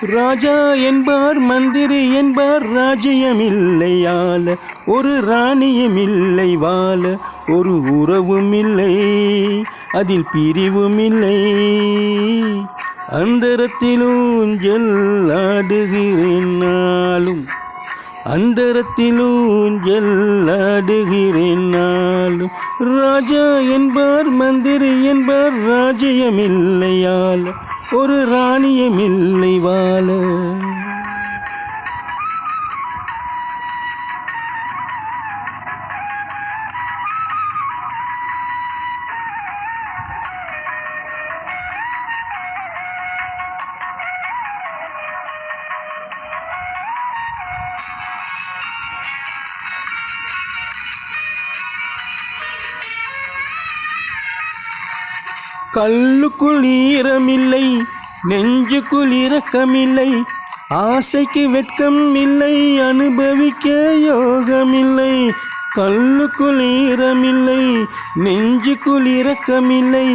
ராஜா என்பார் மந்திரி என்பார் ராஜ்யமில்லை ஆள, ஒரு ராணியும் இல்லை வாழ, ஒரு உறவும் இல்லை அதில் பிரிவும் இல்லை. அந்தரத்திலூஞ்சல் ஆடுகிறேன் நாளும், அந்தரத்திலூஞ்சல் ஆடுகிறேன் நாளும். ராஜா என்பார் மந்திரி என்பார் ராஜ்யமில்லை ஆள, ஒரு ராணியமில்லை வாழ. கல்லுக்குள் ஈரமில்லை, நெஞ்சுக்குள் இரக்கமில்லை, ஆசைக்கு வெட்கம் இல்லை, அனுபவிக்க யோகமில்லை. கல்லுக்குள் ஈரமில்லை, நெஞ்சுக்குள் இரக்கமில்லை,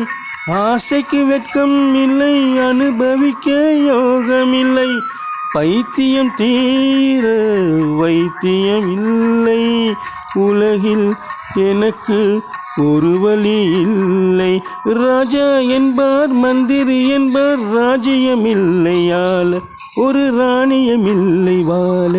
ஆசைக்கு வெட்கம் இல்லை, அனுபவிக்க யோகமில்லை. பைத்தியம் தீர வைத்தியம் இல்லை, உலகில் எனக்கு ஒரு வழி இல்லை. ராஜா என்பார் மந்திரி என்பார் ராஜ்யமில்லை ஆள, ஒரு ராணியமில்லை வாழ.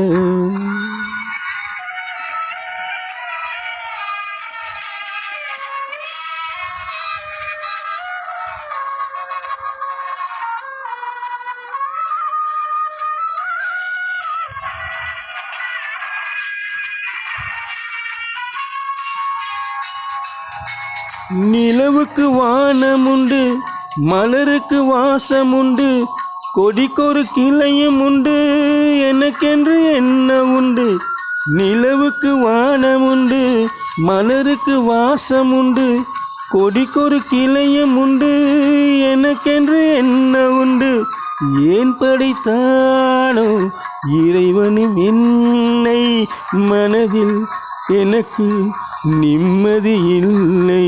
நிலவுக்கு வானம் உண்டு, மலருக்கு வாசம் உண்டு, கொடிக்கொரு கிளையும் உண்டு, எனக்கென்று என்ன உண்டு. நிலவுக்கு வானம் உண்டு, மலருக்கு வாசம் உண்டு, கொடிக்கொரு கிளையும் உண்டு, எனக்கென்று என்ன உண்டு. ஏன் படைத்தானோ இறைவனும் என்னை, மனதில் எனக்கு நிம்மதி இல்லை.